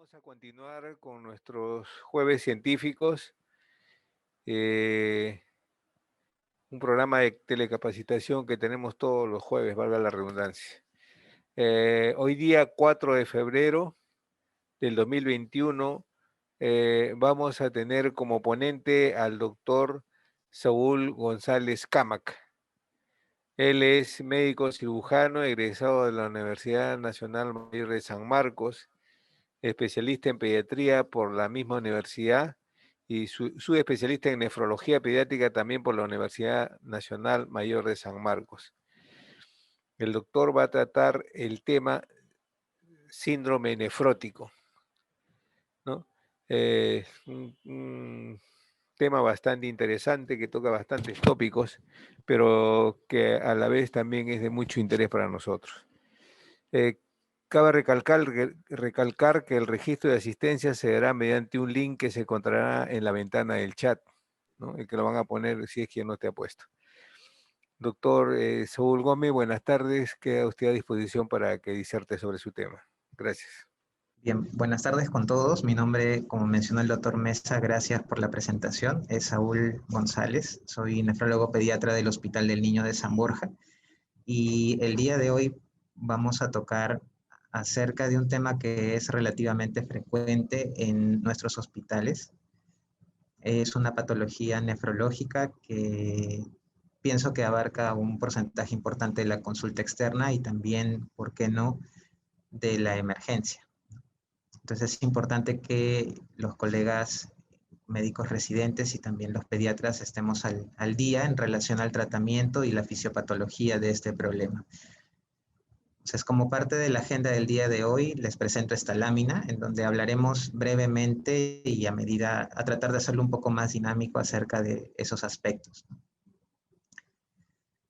Vamos a continuar con nuestros jueves científicos, eh, un programa de telecapacitación que tenemos todos los jueves, valga la redundancia. Hoy día 4 de febrero del 2021 vamos a tener como ponente al doctor Saúl González Cámac. Él es médico cirujano egresado de la Universidad Nacional Mayor de San Marcos, especialista en pediatría por la misma universidad y su especialista en nefrología pediátrica también por la Universidad Nacional Mayor de San Marcos. El doctor va a tratar el tema síndrome nefrótico, ¿no? Un tema bastante interesante que toca bastantes tópicos, pero que a la vez también es de mucho interés para nosotros. Cabe recalcar que el registro de asistencia se dará mediante un link que se encontrará en la ventana del chat, ¿no? El que lo van a poner si es que no te ha puesto. Doctor Saúl Gómez, buenas tardes. Queda usted a disposición para que diserte sobre su tema. Gracias. Bien, buenas tardes con todos. Mi nombre, como mencionó el doctor Mesa, gracias por la presentación, es Saúl González. Soy nefrólogo pediatra del Hospital del Niño de San Borja. Y el día de hoy vamos a tocar acerca de un tema que es relativamente frecuente en nuestros hospitales. Es una patología nefrológica que pienso que abarca un porcentaje importante de la consulta externa y también, ¿por qué no?, de la emergencia. Entonces es importante que los colegas médicos residentes y también los pediatras estemos al día en relación al tratamiento y la fisiopatología de este problema. Entonces, como parte de la agenda del día de hoy, les presento esta lámina en donde hablaremos brevemente y a tratar de hacerlo un poco más dinámico acerca de esos aspectos.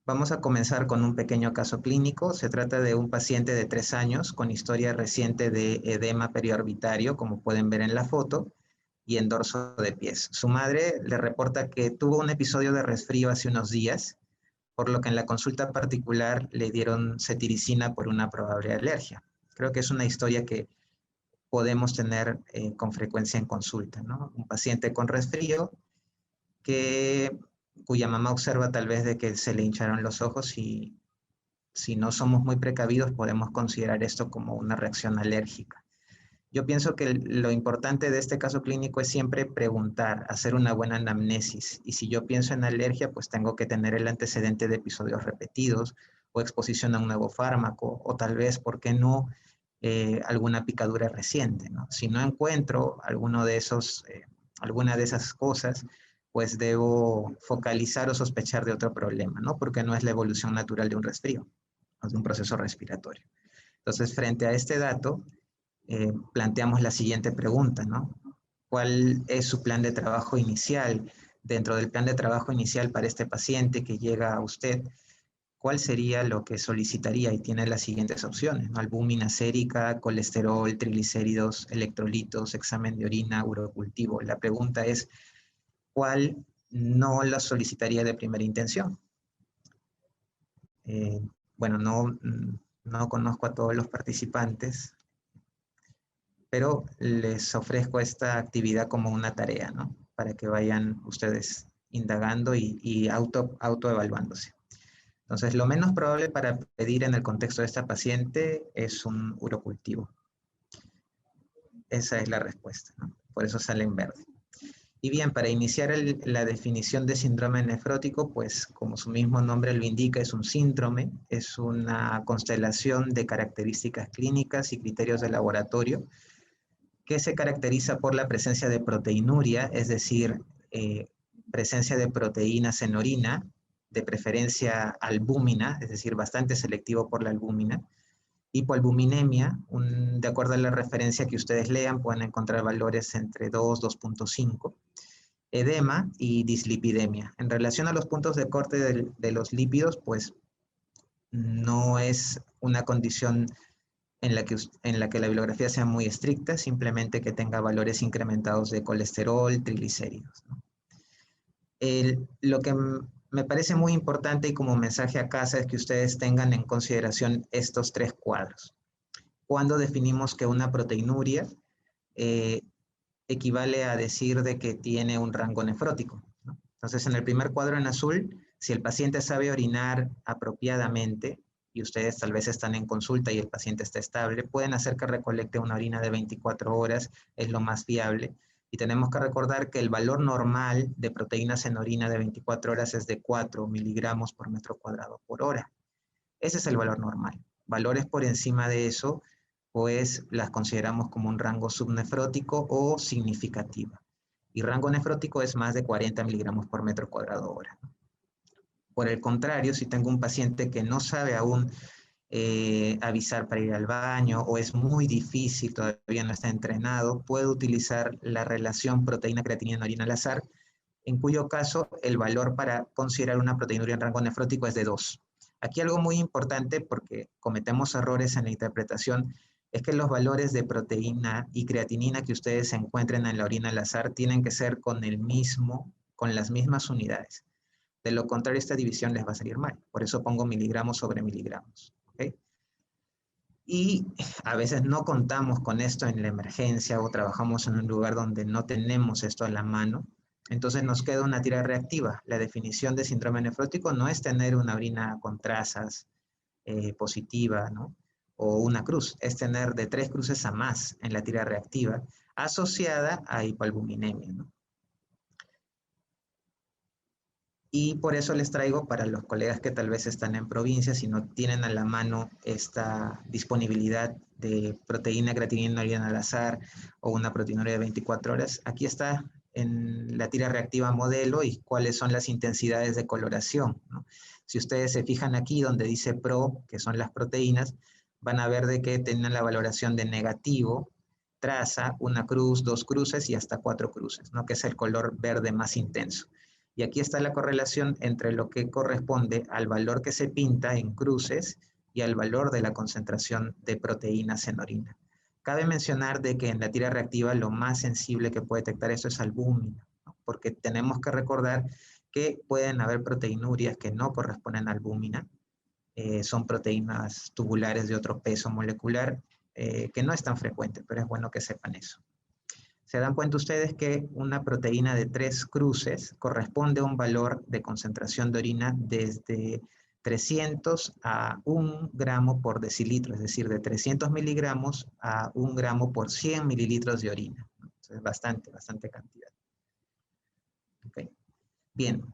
Vamos a comenzar con un pequeño caso clínico. Se trata de un paciente de 3 años con historia reciente de edema periorbitario, como pueden ver en la foto, y en dorso de pies. Su madre le reporta que tuvo un episodio de resfrío hace unos días, por lo que en la consulta particular le dieron cetiricina por una probable alergia. Creo que es una historia que podemos tener con frecuencia en consulta, ¿no? Un paciente con resfrío cuya mamá observa tal vez de que se le hincharon los ojos y si no somos muy precavidos podemos considerar esto como una reacción alérgica. Yo pienso que lo importante de este caso clínico es siempre preguntar, hacer una buena anamnesis. Y si yo pienso en alergia, pues tengo que tener el antecedente de episodios repetidos o exposición a un nuevo fármaco o tal vez, ¿por qué no?, alguna picadura reciente, ¿no? Si no encuentro alguna de esas cosas, pues debo focalizar o sospechar de otro problema, ¿no? Porque no es la evolución natural de un resfrío, o de un proceso respiratorio. Entonces, frente a este dato, planteamos la siguiente pregunta, ¿no? ¿Cuál es su plan de trabajo inicial? Dentro del plan de trabajo inicial para este paciente que llega a usted, ¿cuál sería lo que solicitaría? Y tiene las siguientes opciones, ¿no? Albúmina sérica, colesterol, triglicéridos, electrolitos, examen de orina, urocultivo. La pregunta es, ¿cuál no la solicitaría de primera intención? Bueno, no conozco a todos los participantes, pero les ofrezco esta actividad como una tarea, ¿no? Para que vayan ustedes indagando y autoevaluándose. Entonces, lo menos probable para pedir en el contexto de esta paciente es un urocultivo. Esa es la respuesta, ¿no? Por eso sale en verde. Y bien, para iniciar la definición de síndrome nefrótico, pues como su mismo nombre lo indica, es un síndrome, es una constelación de características clínicas y criterios de laboratorio que se caracteriza por la presencia de proteinuria, es decir, presencia de proteínas en orina, de preferencia albúmina, es decir, bastante selectivo por la albúmina, hipoalbuminemia, de acuerdo a la referencia que ustedes lean, pueden encontrar valores entre 2, 2.5, edema y dislipidemia. En relación a los puntos de corte de los lípidos, pues no es una condición en la que la bibliografía sea muy estricta, simplemente que tenga valores incrementados de colesterol, triglicéridos, ¿no? Lo que me parece muy importante y como mensaje a casa es que ustedes tengan en consideración estos 3 cuadros. Cuando definimos que una proteinuria equivale a decir de que tiene un rango nefrótico, ¿no? Entonces, en el primer cuadro en azul, si el paciente sabe orinar apropiadamente, y ustedes tal vez están en consulta y el paciente está estable, pueden hacer que recolecte una orina de 24 horas, es lo más viable. Y tenemos que recordar que el valor normal de proteínas en orina de 24 horas es de 4 miligramos por metro cuadrado por hora. Ese es el valor normal. Valores por encima de eso, pues las consideramos como un rango subnefrótico o significativa. Y rango nefrótico es más de 40 miligramos por metro cuadrado hora. Por el contrario, si tengo un paciente que no sabe aún avisar para ir al baño o es muy difícil, todavía no está entrenado, puede utilizar la relación proteína-creatinina en orina al azar, en cuyo caso el valor para considerar una proteinuria en rango nefrótico es de 2. Aquí algo muy importante, porque cometemos errores en la interpretación, es que los valores de proteína y creatinina que ustedes encuentren en la orina al azar tienen que ser con las mismas unidades. De lo contrario, esta división les va a salir mal. Por eso pongo miligramos sobre miligramos. ¿Okay? Y a veces no contamos con esto en la emergencia o trabajamos en un lugar donde no tenemos esto a la mano. Entonces nos queda una tira reactiva. La definición de síndrome nefrótico no es tener una orina con trazas positiva, ¿no? O una cruz, es tener de 3 cruces a más en la tira reactiva asociada a hipoalbuminemia, ¿no? Y por eso les traigo para los colegas que tal vez están en provincias y no tienen a la mano esta disponibilidad de proteína creatinina al azar o una proteinuria de 24 horas. Aquí está en la tira reactiva modelo y cuáles son las intensidades de coloración, ¿no? Si ustedes se fijan aquí donde dice PRO, que son las proteínas, van a ver de que tienen la valoración de negativo, traza, una cruz, 2 cruces y hasta 4 cruces, ¿no? Que es el color verde más intenso. Y aquí está la correlación entre lo que corresponde al valor que se pinta en cruces y al valor de la concentración de proteínas en orina. Cabe mencionar de que en la tira reactiva lo más sensible que puede detectar eso es albúmina, ¿no? Porque tenemos que recordar que pueden haber proteinurias que no corresponden a albúmina, son proteínas tubulares de otro peso molecular que no es tan frecuente, pero es bueno que sepan eso. Se dan cuenta ustedes que una proteína de 3 cruces corresponde a un valor de concentración de orina desde 300 a 1 gramo por decilitro, es decir, de 300 miligramos a 1 gramo por 100 mililitros de orina. Entonces, bastante cantidad. Okay. Bien,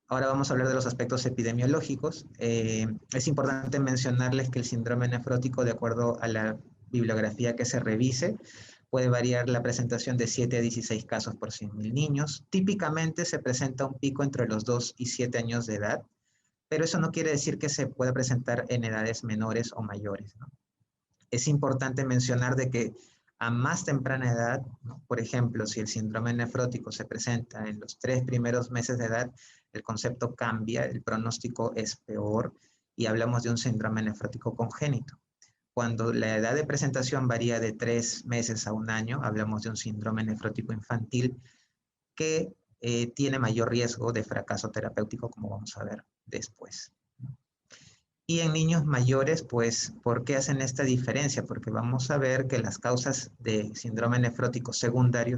ahora vamos a hablar de los aspectos epidemiológicos. Es importante mencionarles que el síndrome nefrótico, de acuerdo a la bibliografía que se revise, puede variar la presentación de 7 a 16 casos por 100.000 niños. Típicamente se presenta un pico entre los 2 y 7 años de edad, pero eso no quiere decir que se pueda presentar en edades menores o mayores, ¿no? Es importante mencionar de que a más temprana edad, ¿no? Por ejemplo, si el síndrome nefrótico se presenta en los 3 primeros meses de edad, el concepto cambia, el pronóstico es peor y hablamos de un síndrome nefrótico congénito. Cuando la edad de presentación varía de 3 meses a 1 año, hablamos de un síndrome nefrótico infantil que tiene mayor riesgo de fracaso terapéutico, como vamos a ver después. Y en niños mayores, pues, ¿por qué hacen esta diferencia? Porque vamos a ver que las causas de síndrome nefrótico secundario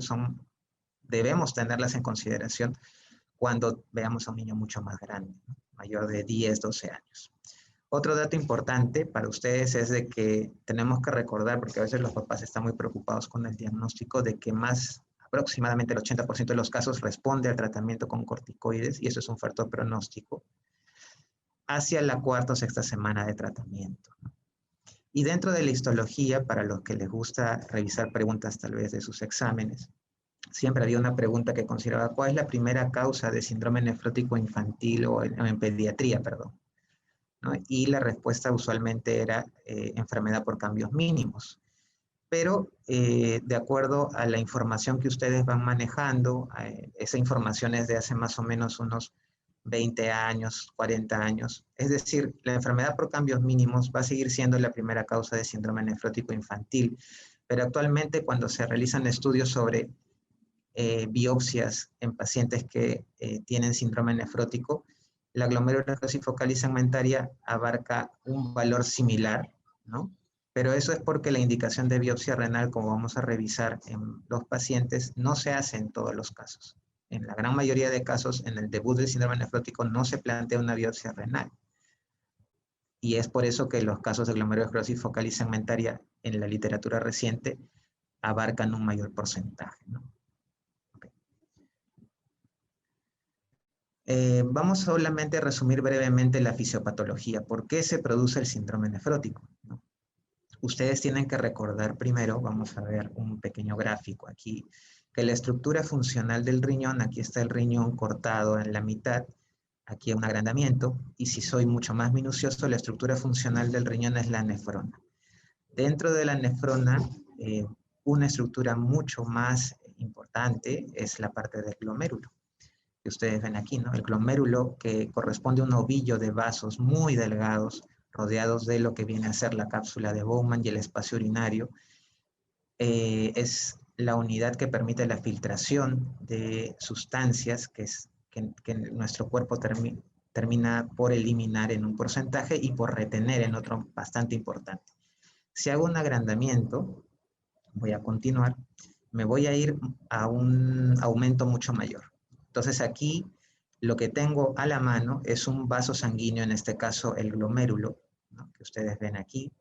debemos tenerlas en consideración cuando veamos a un niño mucho más grande, ¿no? Mayor de 10, 12 años. Otro dato importante para ustedes es de que tenemos que recordar, porque a veces los papás están muy preocupados con el diagnóstico, de que aproximadamente el 80% de los casos responde al tratamiento con corticoides, y eso es un factor pronóstico, hacia la 4ª o 6ª semana de tratamiento. Y dentro de la histología, para los que les gusta revisar preguntas tal vez de sus exámenes, siempre había una pregunta que consideraba cuál es la primera causa de síndrome nefrótico infantil o en pediatría, perdón, ¿no? Y la respuesta usualmente era enfermedad por cambios mínimos. Pero de acuerdo a la información que ustedes van manejando, esa información es de hace más o menos unos 20 años, 40 años. Es decir, la enfermedad por cambios mínimos va a seguir siendo la primera causa de síndrome nefrótico infantil. Pero actualmente cuando se realizan estudios sobre biopsias en pacientes que tienen síndrome nefrótico, la glomerulosclerosis focal y segmentaria abarca un valor similar, ¿no? Pero eso es porque la indicación de biopsia renal, como vamos a revisar en los pacientes, no se hace en todos los casos. En la gran mayoría de casos, en el debut del síndrome nefrótico no se plantea una biopsia renal. Y es por eso que los casos de glomerulosclerosis focal y segmentaria en la literatura reciente abarcan un mayor porcentaje, ¿no? Okay. Vamos solamente a resumir brevemente la fisiopatología. ¿Por qué se produce el síndrome nefrótico, ¿no? Ustedes tienen que recordar primero, vamos a ver un pequeño gráfico aquí, que la estructura funcional del riñón, aquí está el riñón cortado en la mitad, aquí un agrandamiento, y si soy mucho más minucioso, la estructura funcional del riñón es la nefrona. Dentro de la nefrona, una estructura mucho más importante es la parte del glomérulo, que ustedes ven aquí, ¿no? El glomérulo, que corresponde a un ovillo de vasos muy delgados, rodeados de lo que viene a ser la cápsula de Bowman y el espacio urinario, es la unidad que permite la filtración de sustancias que nuestro cuerpo termina por eliminar en un porcentaje y por retener en otro bastante importante. Si hago un agrandamiento, voy a continuar, me voy a ir a un aumento mucho mayor. Entonces aquí lo que tengo a la mano es un vaso sanguíneo, en este caso el glomérulo, ¿no?, que ustedes ven aquí,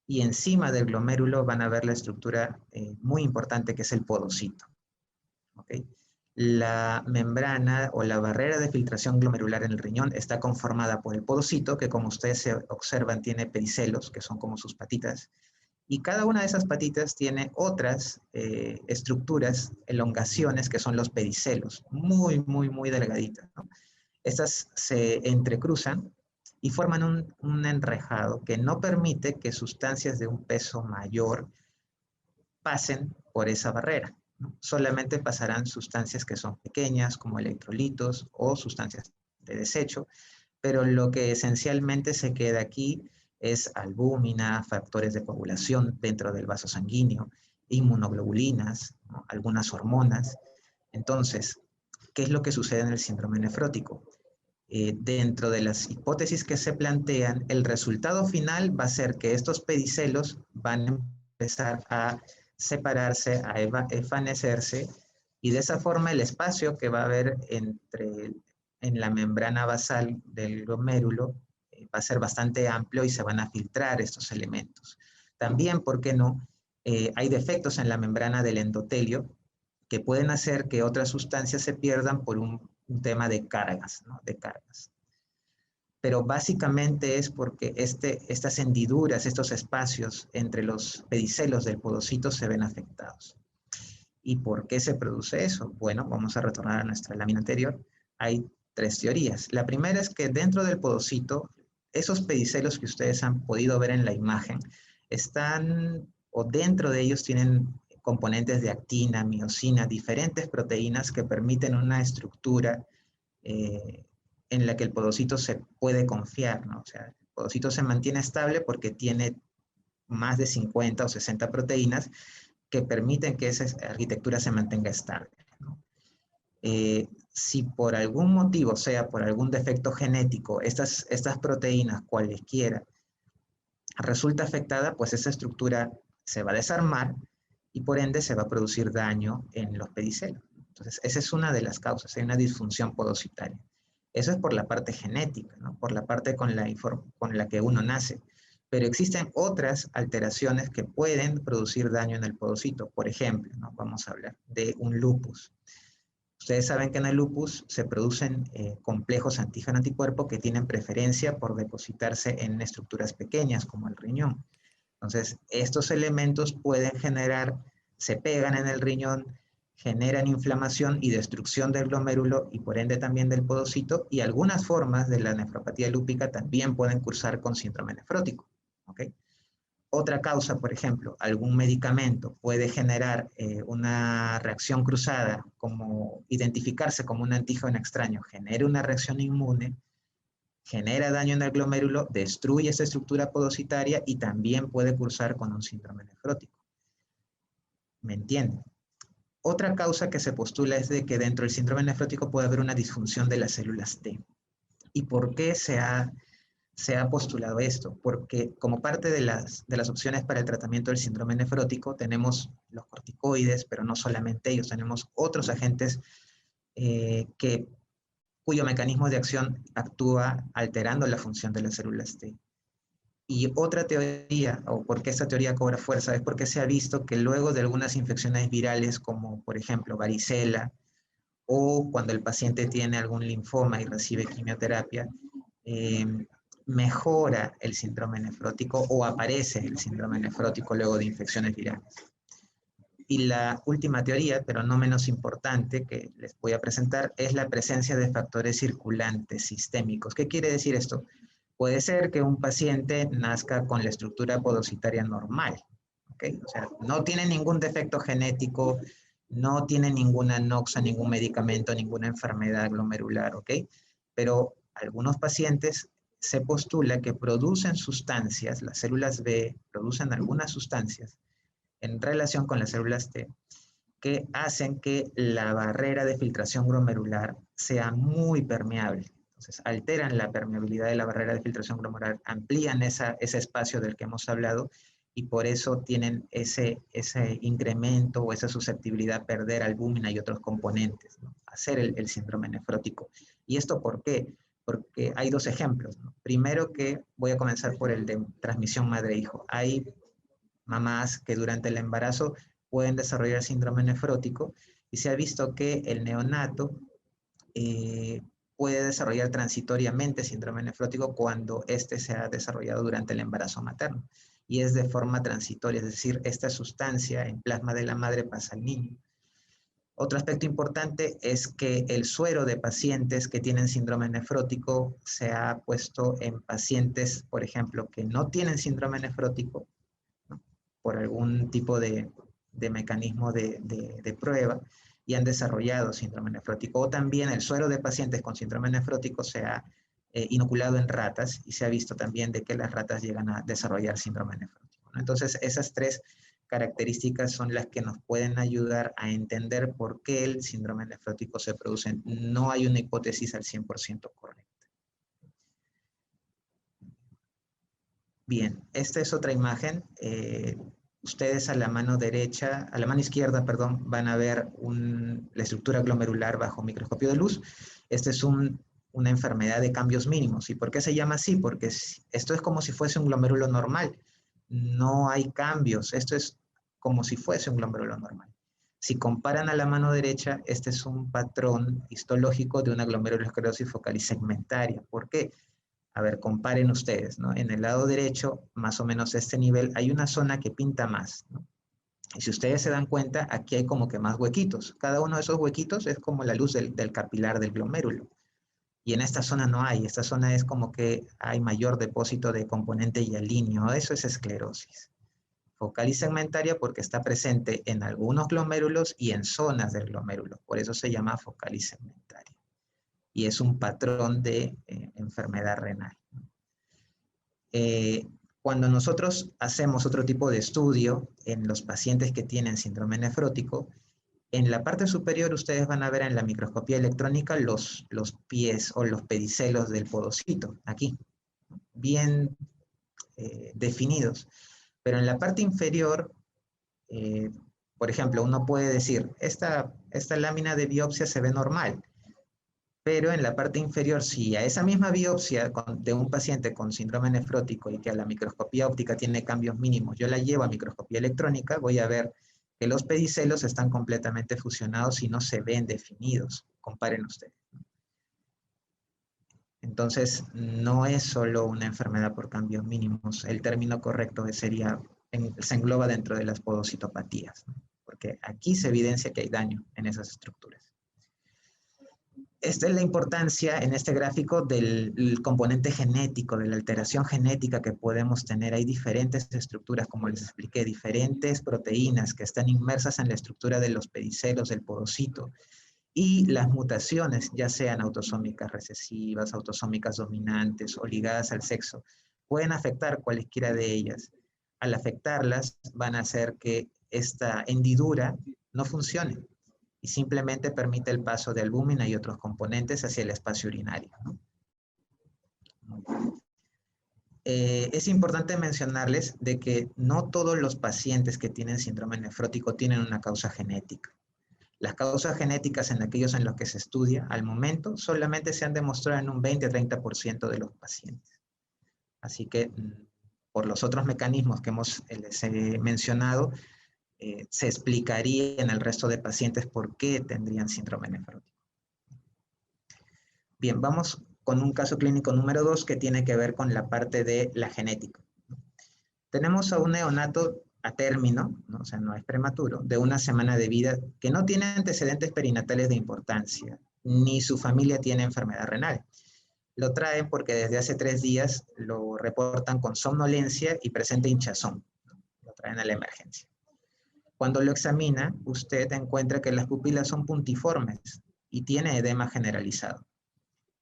y encima del glomérulo van a ver la estructura muy importante que es el podocito. ¿Okay? La membrana o la barrera de filtración glomerular en el riñón está conformada por el podocito, que como ustedes se observan tiene pedicelos, que son como sus patitas, y cada una de esas patitas tiene otras estructuras, elongaciones, que son los pedicelos, muy, muy, muy delgaditas, ¿no? Estas se entrecruzan y forman un enrejado que no permite que sustancias de un peso mayor pasen por esa barrera, ¿no? Solamente pasarán sustancias que son pequeñas, como electrolitos o sustancias de desecho, pero lo que esencialmente se queda aquí es albúmina, factores de coagulación dentro del vaso sanguíneo, inmunoglobulinas, ¿no?, algunas hormonas. Entonces, ¿qué es lo que sucede en el síndrome nefrótico? Dentro de las hipótesis que se plantean, el resultado final va a ser que estos pedicelos van a empezar a separarse, a evanescerse, y de esa forma el espacio que va a haber en la membrana basal del glomérulo va a ser bastante amplio y se van a filtrar estos elementos. También, ¿por qué no? Hay defectos en la membrana del endotelio que pueden hacer que otras sustancias se pierdan por un tema de cargas, ¿no?, de cargas. Pero básicamente es porque estas hendiduras, estos espacios entre los pedicelos del podocito se ven afectados. ¿Y por qué se produce eso? Bueno, vamos a retornar a nuestra lámina anterior. Hay tres teorías. La primera es que dentro del podocito, esos pedicelos que ustedes han podido ver en la imagen, están, o dentro de ellos tienen componentes de actina, miosina, diferentes proteínas que permiten una estructura en la que el podocito se puede confiar, ¿no? O sea, el podocito se mantiene estable porque tiene más de 50 o 60 proteínas que permiten que esa arquitectura se mantenga estable, ¿no? Si por algún motivo, sea por algún defecto genético, estas proteínas, cualesquiera, resulta afectada, pues esa estructura se va a desarmar y por ende se va a producir daño en los pedicelos. Entonces, esa es una de las causas, hay una disfunción podocitaria. Eso es por la parte genética, ¿no?, por la parte con la que uno nace. Pero existen otras alteraciones que pueden producir daño en el podocito. Por ejemplo, ¿no?, vamos a hablar de un lupus. Ustedes saben que en el lupus se producen complejos antígeno-anticuerpo que tienen preferencia por depositarse en estructuras pequeñas como el riñón. Entonces, estos elementos pueden generar, se pegan en el riñón, generan inflamación y destrucción del glomérulo y por ende también del podocito, y algunas formas de la nefropatía lúpica también pueden cursar con síndrome nefrótico. ¿Okay? Otra causa, por ejemplo, algún medicamento puede generar una reacción cruzada, como identificarse como un antígeno extraño, genera una reacción inmune, genera daño en el glomérulo, destruye esa estructura podocitaria y también puede cursar con un síndrome nefrótico. ¿Me entienden? Otra causa que se postula es de que dentro del síndrome nefrótico puede haber una disfunción de las células T. ¿Y por qué se ha se ha postulado esto, porque como parte de las opciones para el tratamiento del síndrome nefrótico tenemos los corticoides, pero no solamente ellos, tenemos otros agentes cuyo mecanismo de acción actúa alterando la función de las células T. Y otra teoría, o por qué esta teoría cobra fuerza, es porque se ha visto que luego de algunas infecciones virales, como por ejemplo varicela, o cuando el paciente tiene algún linfoma y recibe quimioterapia, eh, mejora el síndrome nefrótico o aparece el síndrome nefrótico luego de infecciones virales. Y la última teoría, pero no menos importante, que les voy a presentar, es la presencia de factores circulantes sistémicos. ¿Qué quiere decir esto? Puede ser que un paciente nazca con la estructura podocitaria normal, ¿okay? O sea, no tiene ningún defecto genético, no tiene ninguna noxa, ningún medicamento, ninguna enfermedad glomerular, ¿ok? Pero algunos pacientes se postula que producen sustancias, las células B producen algunas sustancias en relación con las células T, que hacen que la barrera de filtración glomerular sea muy permeable. Entonces, alteran la permeabilidad de la barrera de filtración glomerular, amplían ese espacio del que hemos hablado y por eso tienen ese incremento o esa susceptibilidad a perder albúmina y otros componentes, ¿no? Hacer el síndrome nefrótico. ¿Y esto por qué? Porque hay dos ejemplos, ¿no? Primero que voy a comenzar por el de transmisión madre-hijo. Hay mamás que durante el embarazo pueden desarrollar síndrome nefrótico y se ha visto que el neonato puede desarrollar transitoriamente síndrome nefrótico cuando este se ha desarrollado durante el embarazo materno y es de forma transitoria, es decir, esta sustancia en plasma de la madre pasa al niño. Otro aspecto importante es que el suero de pacientes que tienen síndrome nefrótico se ha puesto en pacientes, por ejemplo, que no tienen síndrome nefrótico, ¿no? Por algún tipo de mecanismo de prueba y han desarrollado síndrome nefrótico. O también el suero de pacientes con síndrome nefrótico se ha inoculado en ratas y se ha visto también de que las ratas llegan a desarrollar síndrome nefrótico, ¿no? Entonces, esas tres características son las que nos pueden ayudar a entender por qué el síndrome nefrótico se produce. No hay una hipótesis al 100% correcta. Bien, esta es otra imagen. Ustedes a la mano derecha, a la mano izquierda, perdón, van a ver la estructura glomerular bajo microscopio de luz. Esta es una enfermedad de cambios mínimos. ¿Y por qué se llama así? Porque esto es como si fuese un glomérulo normal. No hay cambios. Esto es como si fuese un glomérulo normal. Si comparan a la mano derecha, este es un patrón histológico de una glomerulosclerosis focal y segmentaria. ¿Por qué? A ver, comparen ustedes, ¿no? En el lado derecho, más o menos este nivel, hay una zona que pinta más, ¿no? Y si ustedes se dan cuenta, aquí hay como que más huequitos. Cada uno de esos huequitos es como la luz del capilar del glomérulo. Y en esta zona no hay. Esta zona es como que hay mayor depósito de componente hialíneo. Eso es esclerosis focal y segmentaria porque está presente en algunos glomérulos y en zonas del glomérulo. Por eso se llama focal y segmentaria. Y es un patrón de enfermedad renal. Cuando nosotros hacemos otro tipo de estudio en los pacientes que tienen síndrome nefrótico, en la parte superior ustedes van a ver en la microscopía electrónica los pies o los pedicelos del podocito, aquí, bien definidos. Pero en la parte inferior, por ejemplo, uno puede decir, esta lámina de biopsia se ve normal, pero en la parte inferior, si a esa misma biopsia de un paciente con síndrome nefrótico y que a la microscopía óptica tiene cambios mínimos, yo la llevo a microscopía electrónica, voy a ver que los pedicelos están completamente fusionados y no se ven definidos. Comparen ustedes. Entonces, no es solo una enfermedad por cambios mínimos. El término correcto sería, se engloba dentro de las podocitopatías, ¿no? Porque aquí se evidencia que hay daño en esas estructuras. Esta es la importancia en este gráfico del componente genético, de la alteración genética que podemos tener. Hay diferentes estructuras, como les expliqué, diferentes proteínas que están inmersas en la estructura de los pedicelos del podocito. Y las mutaciones, ya sean autosómicas recesivas, autosómicas dominantes o ligadas al sexo, pueden afectar cualquiera de ellas. Al afectarlas, van a hacer que esta hendidura no funcione y simplemente permite el paso de albúmina y otros componentes hacia el espacio urinario, ¿no? Es importante mencionarles de que no todos los pacientes que tienen síndrome nefrótico tienen una causa genética. Las causas genéticas en aquellos en los que se estudia al momento solamente se han demostrado en un 20-30% de los pacientes. Así que por los otros mecanismos que les he mencionado, se explicaría en el resto de pacientes por qué tendrían síndrome nefrótico. Bien, vamos con un caso clínico número 2 que tiene que ver con la parte de la genética. Tenemos a un neonato a término, ¿no? O sea, no es prematuro, de 1 semana de vida que no tiene antecedentes perinatales de importancia, ni su familia tiene enfermedad renal. Lo traen porque desde hace 3 días lo reportan con somnolencia y presenta hinchazón. Lo traen a la emergencia. Cuando lo examina, usted encuentra que las pupilas son puntiformes y tiene edema generalizado.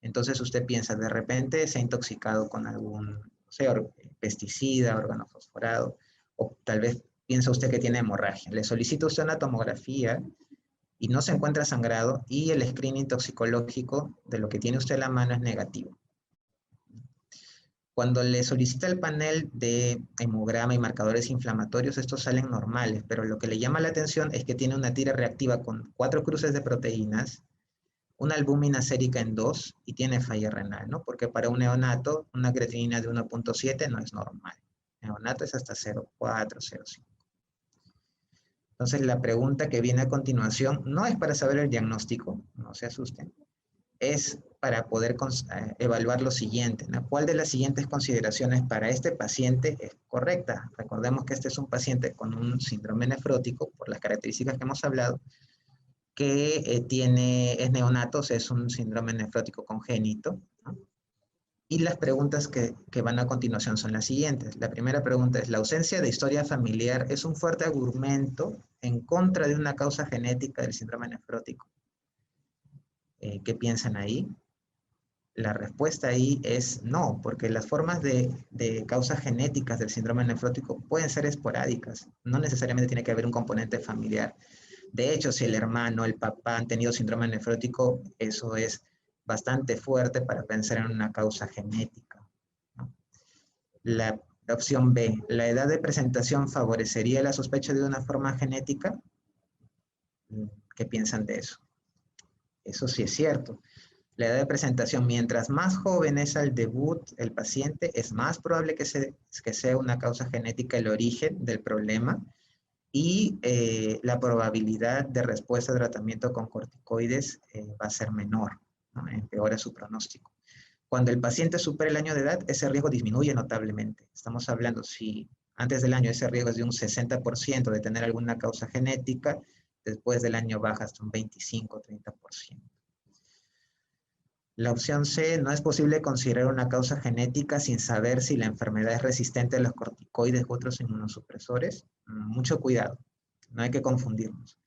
Entonces usted piensa, de repente se ha intoxicado con algún, no sé, pesticida, órgano fosforado, o tal vez piensa usted que tiene hemorragia. Le solicita usted una tomografía y no se encuentra sangrado y el screening toxicológico de lo que tiene usted en la mano es negativo. Cuando le solicita el panel de hemograma y marcadores inflamatorios, estos salen normales, pero lo que le llama la atención es que tiene una tira reactiva con 4 cruces de proteínas, una albúmina sérica en 2 y tiene falla renal, ¿no? Porque para un neonato, una creatinina de 1.7 no es normal. Neonato es hasta 0.4, 0.5. Entonces, la pregunta que viene a continuación no es para saber el diagnóstico, no se asusten, es para poder evaluar lo siguiente, ¿no? ¿Cuál de las siguientes consideraciones para este paciente es correcta? Recordemos que este es un paciente con un síndrome nefrótico, por las características que hemos hablado, que es neonato, o sea, es un síndrome nefrótico congénito, ¿no? Y las preguntas que van a continuación son las siguientes. La primera pregunta es, ¿la ausencia de historia familiar es un fuerte argumento en contra de una causa genética del síndrome nefrótico? ¿Qué piensan ahí? La respuesta ahí es no, porque las formas de causas genéticas del síndrome nefrótico pueden ser esporádicas. No necesariamente tiene que haber un componente familiar. De hecho, si el hermano, el papá han tenido síndrome nefrótico, eso es bastante fuerte para pensar en una causa genética, ¿no? La opción B, ¿la edad de presentación favorecería la sospecha de una forma genética? ¿Qué piensan de eso? Eso sí es cierto. La edad de presentación, mientras más joven es al debut el paciente, es más probable que sea una causa genética el origen del problema y la probabilidad de respuesta a tratamiento con corticoides va a ser menor, ¿no? Empeora su pronóstico. Cuando el paciente supera el año de edad, ese riesgo disminuye notablemente. Estamos hablando, si antes del año ese riesgo es de un 60% de tener alguna causa genética, después del año baja hasta un 25-30%. La opción C, no es posible considerar una causa genética sin saber si la enfermedad es resistente a los corticoides u otros inmunosupresores. Mucho cuidado, no hay que confundirnos.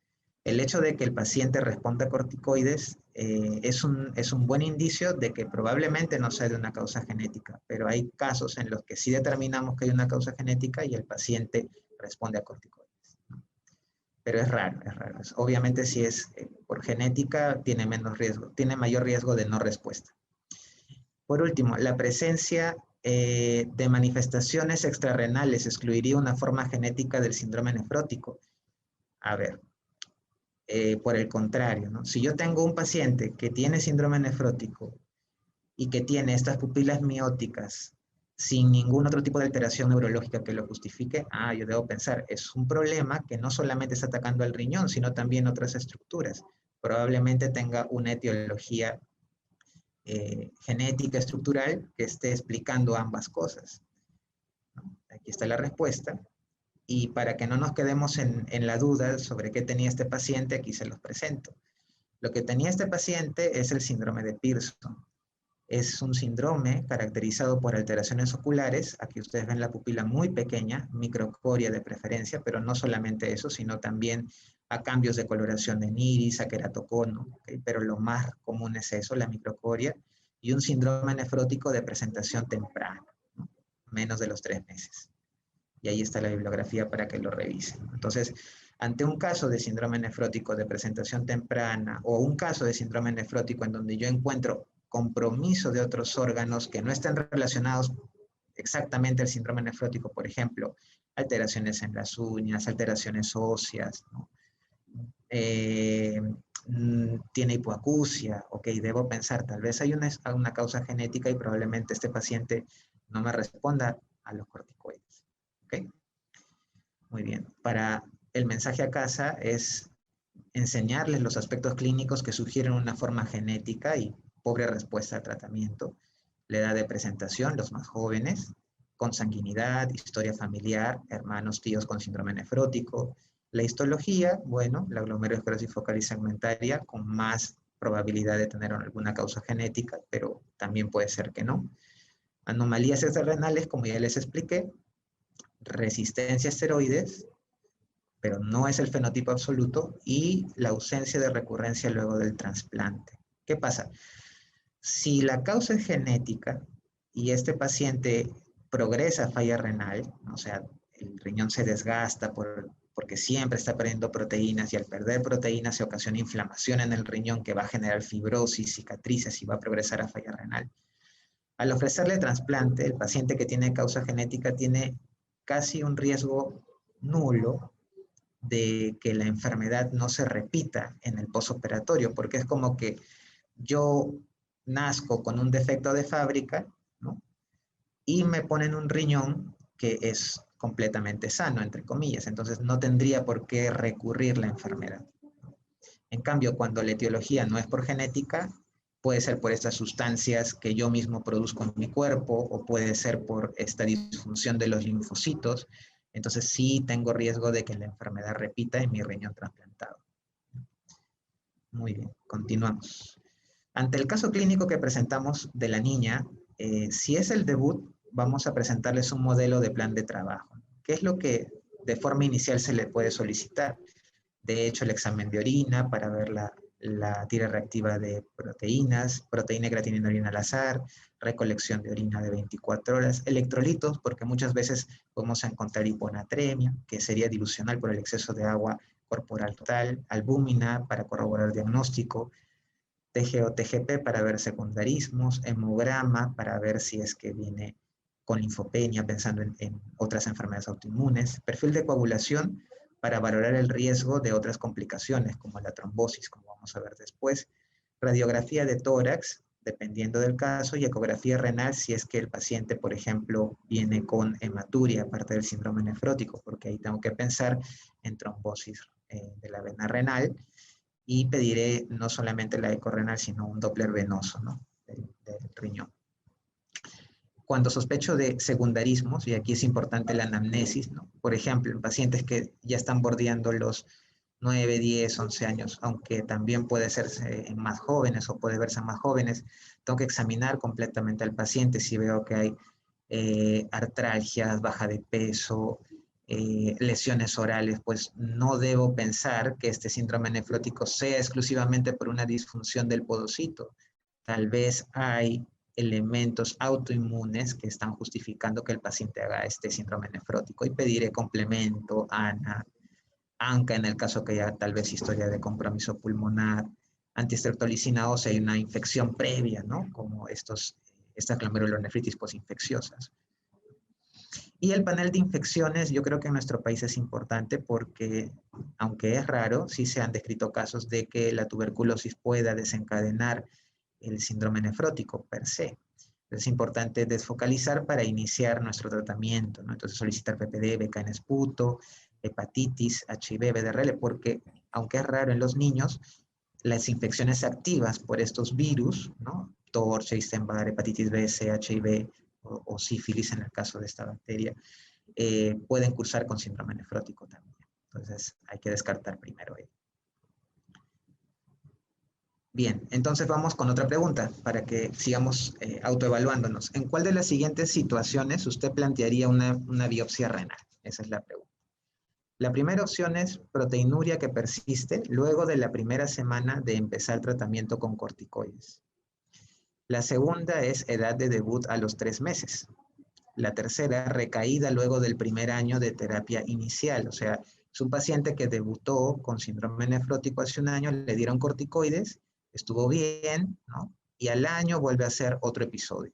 El hecho de que el paciente responda a corticoides es un buen indicio de que probablemente no sea de una causa genética, pero hay casos en los que sí determinamos que hay una causa genética y el paciente responde a corticoides. Pero es raro, es raro. Obviamente si es por genética tiene menos riesgo, tiene mayor riesgo de no respuesta. Por último, la presencia de manifestaciones extrarrenales excluiría una forma genética del síndrome nefrótico. A ver, por el contrario, ¿no? Si yo tengo un paciente que tiene síndrome nefrótico y que tiene estas pupilas mióticas sin ningún otro tipo de alteración neurológica que lo justifique, yo debo pensar, es un problema que no solamente está atacando al riñón, sino también otras estructuras. Probablemente tenga una etiología genética estructural que esté explicando ambas cosas, ¿no? Aquí está la respuesta. Y para que no nos quedemos en la duda sobre qué tenía este paciente, aquí se los presento. Lo que tenía este paciente es el síndrome de Pearson. Es un síndrome caracterizado por alteraciones oculares. Aquí ustedes ven la pupila muy pequeña, microcoria de preferencia, pero no solamente eso, sino también a cambios de coloración en iris, a queratocono, ¿okay? Pero lo más común es eso, la microcoria, y un síndrome nefrótico de presentación temprana, ¿no? Menos de los 3 meses. Y ahí está la bibliografía para que lo revisen. Entonces, ante un caso de síndrome nefrótico de presentación temprana o un caso de síndrome nefrótico en donde yo encuentro compromiso de otros órganos que no están relacionados exactamente el síndrome nefrótico, por ejemplo, alteraciones en las uñas, alteraciones óseas, ¿no? Tiene hipoacusia, ok, debo pensar, tal vez hay una causa genética y probablemente este paciente no me responda a los corticoides, ok. Muy bien, para el mensaje a casa es enseñarles los aspectos clínicos que sugieren una forma genética y pobre respuesta al tratamiento, la edad de presentación, los más jóvenes, consanguinidad, historia familiar, hermanos, tíos con síndrome nefrótico, la histología, bueno, la glomerulosclerosis focal y segmentaria con más probabilidad de tener alguna causa genética, pero también puede ser que no. Anomalías extrarrenales, como ya les expliqué, resistencia a esteroides, pero no es el fenotipo absoluto, y la ausencia de recurrencia luego del trasplante. ¿Qué pasa? Si la causa es genética y este paciente progresa a falla renal, o sea, el riñón se desgasta porque siempre está perdiendo proteínas y al perder proteínas se ocasiona inflamación en el riñón que va a generar fibrosis, cicatrices y va a progresar a falla renal. Al ofrecerle trasplante, el paciente que tiene causa genética tiene casi un riesgo nulo de que la enfermedad no se repita en el posoperatorio, porque es como que yo nazco con un defecto de fábrica, ¿no? Y me ponen un riñón que es completamente sano, entre comillas, entonces no tendría por qué recurrir la enfermedad. En cambio, cuando la etiología no es por genética, puede ser por estas sustancias que yo mismo produzco en mi cuerpo o puede ser por esta disfunción de los linfocitos. Entonces sí tengo riesgo de que la enfermedad repita en mi riñón trasplantado. Muy bien, continuamos. Ante el caso clínico que presentamos de la niña, si es el debut, vamos a presentarles un modelo de plan de trabajo. ¿Qué es lo que de forma inicial se le puede solicitar? De hecho, el examen de orina para ver la tira reactiva de proteínas, proteína y creatinina en orina al azar, recolección de orina de 24 horas, electrolitos, porque muchas veces podemos encontrar hiponatremia, que sería dilucional por el exceso de agua corporal total, albúmina para corroborar el diagnóstico, TG o TGP para ver secundarismos, hemograma para ver si es que viene con linfopenia, pensando en otras enfermedades autoinmunes, perfil de coagulación para valorar el riesgo de otras complicaciones como la trombosis, como vamos a ver después, radiografía de tórax, dependiendo del caso, y ecografía renal si es que el paciente, por ejemplo, viene con hematuria, aparte del síndrome nefrótico, porque ahí tengo que pensar en trombosis de la vena renal, y pediré no solamente la eco renal, sino un Doppler venoso, ¿no? del riñón. Cuando sospecho de secundarismos, y aquí es importante la anamnesis, ¿no? Por ejemplo, en pacientes que ya están bordeando los 9, 10, 11 años, aunque también puede ser en más jóvenes o puede verse en más jóvenes, tengo que examinar completamente al paciente si veo que hay artralgias, baja de peso, lesiones orales, pues no debo pensar que este síndrome nefrótico sea exclusivamente por una disfunción del podocito. Tal vez hay elementos autoinmunes que están justificando que el paciente haga este síndrome nefrótico y pediré complemento, ANCA en el caso que haya tal vez historia de compromiso pulmonar, antistreptolicina ósea y una infección previa, ¿no? Como estas glomerulonefritis posinfecciosas. Y el panel de infecciones, yo creo que en nuestro país es importante porque, aunque es raro, sí se han descrito casos de que la tuberculosis pueda desencadenar el síndrome nefrótico per se. Es importante desfocalizar para iniciar nuestro tratamiento, ¿no? Entonces solicitar PPD, beca en esputo, hepatitis, HIV, VDRL, porque aunque es raro en los niños, las infecciones activas por estos virus, ¿no? TORCH, Epstein-Barr, hepatitis B, C, HIV o sífilis en el caso de esta bacteria, pueden cursar con síndrome nefrótico también. Entonces hay que descartar primero ello. Bien, entonces vamos con otra pregunta para que sigamos autoevaluándonos. ¿En cuál de las siguientes situaciones usted plantearía una biopsia renal? Esa es la pregunta. La primera opción es proteinuria que persiste luego de la primera semana de empezar el tratamiento con corticoides. La segunda es edad de debut a los 3 meses. La tercera, recaída luego del primer año de terapia inicial. O sea, es un paciente que debutó con síndrome nefrótico hace un año, le dieron corticoides, estuvo bien, ¿no? Y al año vuelve a hacer otro episodio.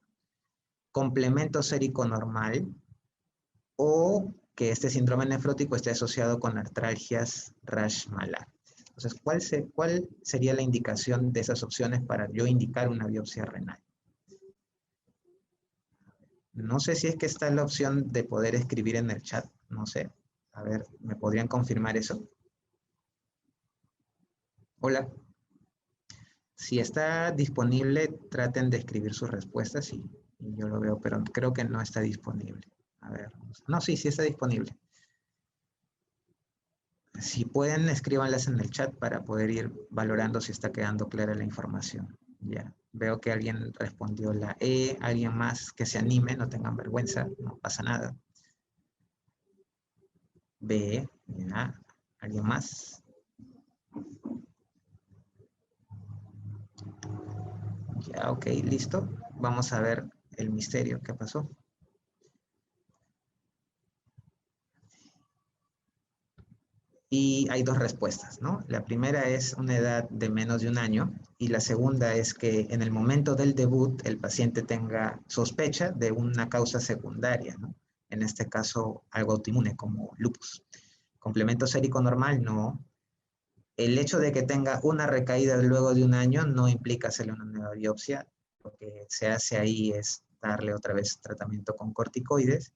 complemento sérico normal o que este síndrome nefrótico esté asociado con artralgias rash malar. Entonces, ¿cuál sería la indicación de esas opciones para yo indicar una biopsia renal? No sé si es que está la opción de poder escribir en el chat, no sé. A ver, ¿me podrían confirmar eso? Hola. Si está disponible, traten de escribir sus respuestas y yo lo veo, pero creo que no está disponible. A ver, no, sí está disponible. Si pueden, escríbanlas en el chat para poder ir valorando si está quedando clara la información. Ya, veo que alguien respondió la E, alguien más que se anime, no tengan vergüenza, no pasa nada. B, ya, alguien más. Ya, ok, listo. Vamos a ver el misterio, ¿qué pasó? Y hay dos respuestas, ¿no? La primera es una edad de menos de un año y la segunda es que en el momento del debut el paciente tenga sospecha de una causa secundaria, ¿no? En este caso, algo autoinmune como lupus. Complemento sérico normal, no. El hecho de que tenga una recaída luego de un año no implica hacerle una nueva biopsia. Lo que se hace ahí es darle otra vez tratamiento con corticoides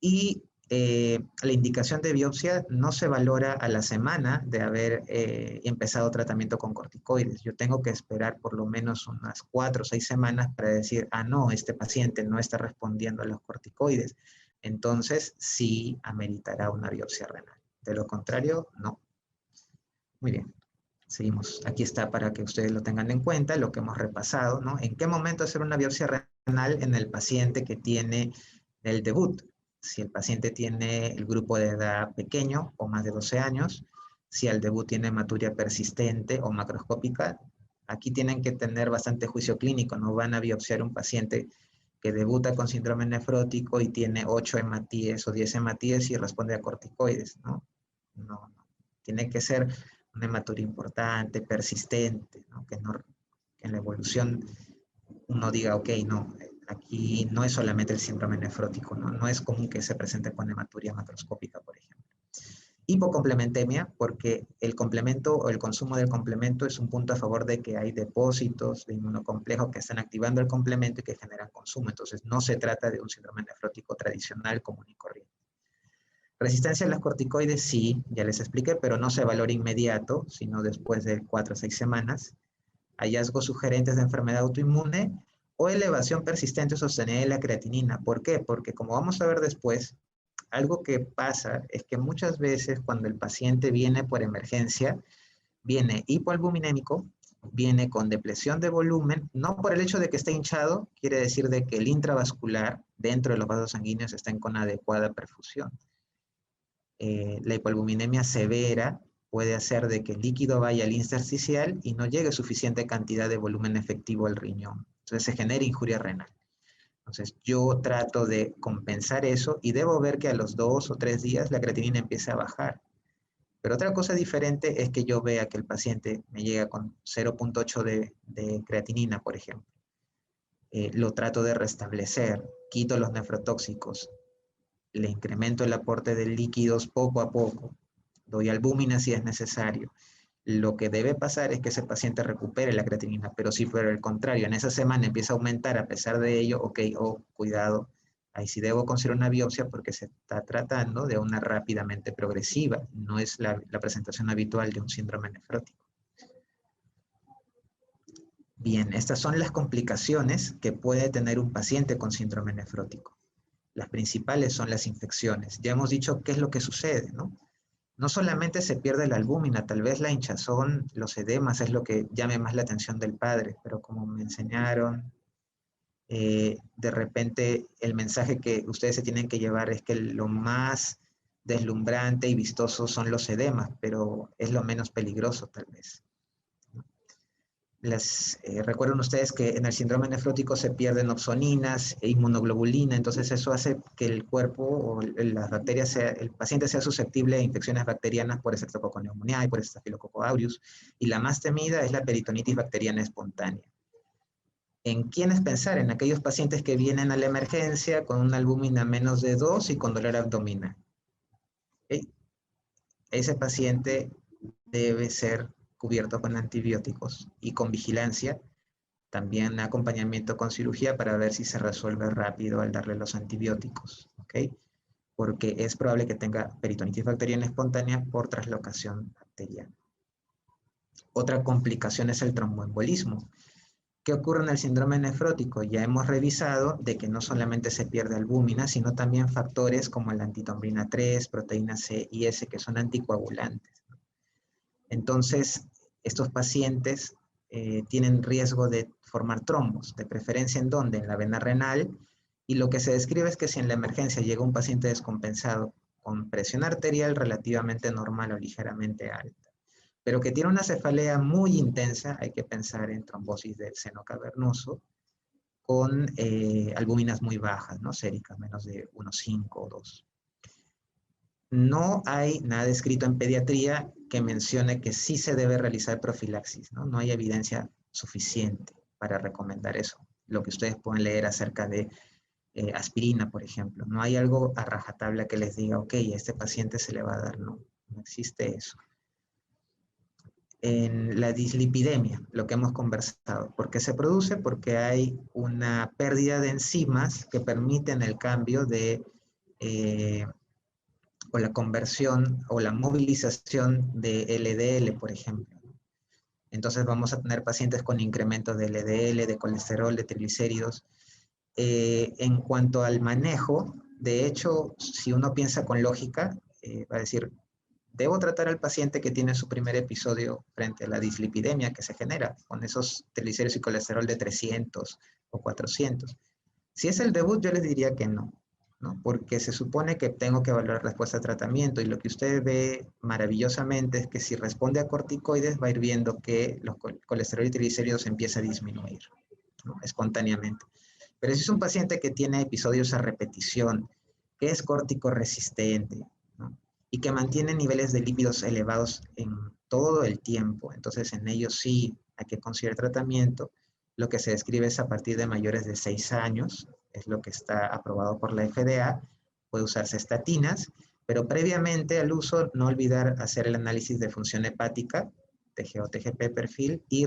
y la indicación de biopsia no se valora a la semana de haber empezado tratamiento con corticoides. Yo tengo que esperar por lo menos unas 4 o 6 semanas para decir, ah, no, este paciente no está respondiendo a los corticoides. Entonces, sí ameritará una biopsia renal. De lo contrario, no. Muy bien. Seguimos. Aquí está para que ustedes lo tengan en cuenta, lo que hemos repasado, ¿no? ¿En qué momento hacer una biopsia renal en el paciente que tiene el debut? Si el paciente tiene el grupo de edad pequeño o más de 12 años, si al debut tiene hematuria persistente o macroscópica, aquí tienen que tener bastante juicio clínico, no van a biopsiar un paciente que debuta con síndrome nefrótico y tiene 8 hematíes o 10 hematíes y responde a corticoides, ¿no? No. Tiene que ser una hematuria importante, persistente, ¿no? Que en la evolución uno diga, ok, no, aquí no es solamente el síndrome nefrótico, ¿no? No es común que se presente con hematuria macroscópica, por ejemplo. Hipocomplementemia, porque el complemento o el consumo del complemento es un punto a favor de que hay depósitos de inmunocomplejo que están activando el complemento y que generan consumo. Entonces, no se trata de un síndrome nefrótico tradicional común y corriente. Resistencia a las corticoides, sí, ya les expliqué, pero no se valora inmediato, sino después de 4 o 6 semanas. Hallazgos sugerentes de enfermedad autoinmune o elevación persistente o sostenida de la creatinina. ¿Por qué? Porque como vamos a ver después, algo que pasa es que muchas veces cuando el paciente viene por emergencia, viene hipoalbuminémico, viene con depresión de volumen, no por el hecho de que esté hinchado, quiere decir de que el intravascular dentro de los vasos sanguíneos estén con adecuada perfusión. La hipoalbuminemia severa puede hacer de que el líquido vaya al intersticial y no llegue suficiente cantidad de volumen efectivo al riñón. Entonces se genera injuria renal. Entonces yo trato de compensar eso y debo ver que a los 2 o 3 días la creatinina empieza a bajar. Pero otra cosa diferente es que yo vea que el paciente me llega con 0.8 de creatinina, por ejemplo. Lo trato de restablecer, quito los nefrotóxicos, le incremento el aporte de líquidos poco a poco, doy albúmina si es necesario. Lo que debe pasar es que ese paciente recupere la creatinina, pero si por el contrario, en esa semana empieza a aumentar a pesar de ello, ok, cuidado, ahí sí debo considerar una biopsia porque se está tratando de una rápidamente progresiva, no es la presentación habitual de un síndrome nefrótico. Bien, estas son las complicaciones que puede tener un paciente con síndrome nefrótico. Las principales son las infecciones. Ya hemos dicho qué es lo que sucede, ¿no? No solamente se pierde la albúmina, tal vez la hinchazón, los edemas es lo que llame más la atención del padre, pero como me enseñaron, de repente el mensaje que ustedes se tienen que llevar es que lo más deslumbrante y vistoso son los edemas, pero es lo menos peligroso tal vez. Recuerden ustedes que en el síndrome nefrótico se pierden opsoninas e inmunoglobulina, entonces eso hace que el cuerpo o las bacterias, el paciente sea susceptible a infecciones bacterianas por Streptococcus pneumoniae y por Staphylococcus aureus, y la más temida es la peritonitis bacteriana espontánea. ¿En quiénes pensar? En aquellos pacientes que vienen a la emergencia con una albúmina menos de 2 y con dolor abdominal. ¿Ok? Ese paciente debe ser cubierto con antibióticos y con vigilancia, también acompañamiento con cirugía para ver si se resuelve rápido al darle los antibióticos, ¿ok? Porque es probable que tenga peritonitis bacteriana espontánea por traslocación bacteriana. Otra complicación es el tromboembolismo. ¿Qué ocurre en el síndrome nefrótico? Ya hemos revisado de que no solamente se pierde albúmina, sino también factores como la antitombrina 3, proteína C y S, que son anticoagulantes. Entonces, estos pacientes tienen riesgo de formar trombos, de preferencia en dónde, en la vena renal, y lo que se describe es que si en la emergencia llega un paciente descompensado con presión arterial relativamente normal o ligeramente alta, pero que tiene una cefalea muy intensa, hay que pensar en trombosis del seno cavernoso, con albúminas muy bajas, ¿no? Séricas, menos de 1,5 o 2. No hay nada escrito en pediatría que mencione que sí se debe realizar profilaxis, ¿no? No hay evidencia suficiente para recomendar eso. Lo que ustedes pueden leer acerca de aspirina, por ejemplo. No hay algo a rajatabla que les diga, ok, a este paciente se le va a dar. No, no existe eso. En la dislipidemia, lo que hemos conversado. ¿Por qué se produce? Porque hay una pérdida de enzimas que permiten el cambio de o la conversión o la movilización de LDL, por ejemplo. Entonces vamos a tener pacientes con incrementos de LDL, de colesterol, de triglicéridos. En cuanto al manejo, de hecho, si uno piensa con lógica, va a decir, debo tratar al paciente que tiene su primer episodio frente a la dislipidemia que se genera, con esos triglicéridos y colesterol de 300 o 400. Si es el debut, yo les diría que no, ¿no? Porque se supone que tengo que evaluar respuesta a tratamiento y lo que usted ve maravillosamente es que si responde a corticoides va a ir viendo que los colesterol y triglicéridos empieza a disminuir, ¿no? Espontáneamente. Pero si es un paciente que tiene episodios a repetición, que es córtico resistente, ¿no? Y que mantiene niveles de lípidos elevados en todo el tiempo, entonces en ellos sí hay que considerar tratamiento. Lo que se describe es a partir de mayores de 6 años, es lo que está aprobado por la FDA, puede usarse estatinas, pero previamente al uso no olvidar hacer el análisis de función hepática, TGO, TGP perfil y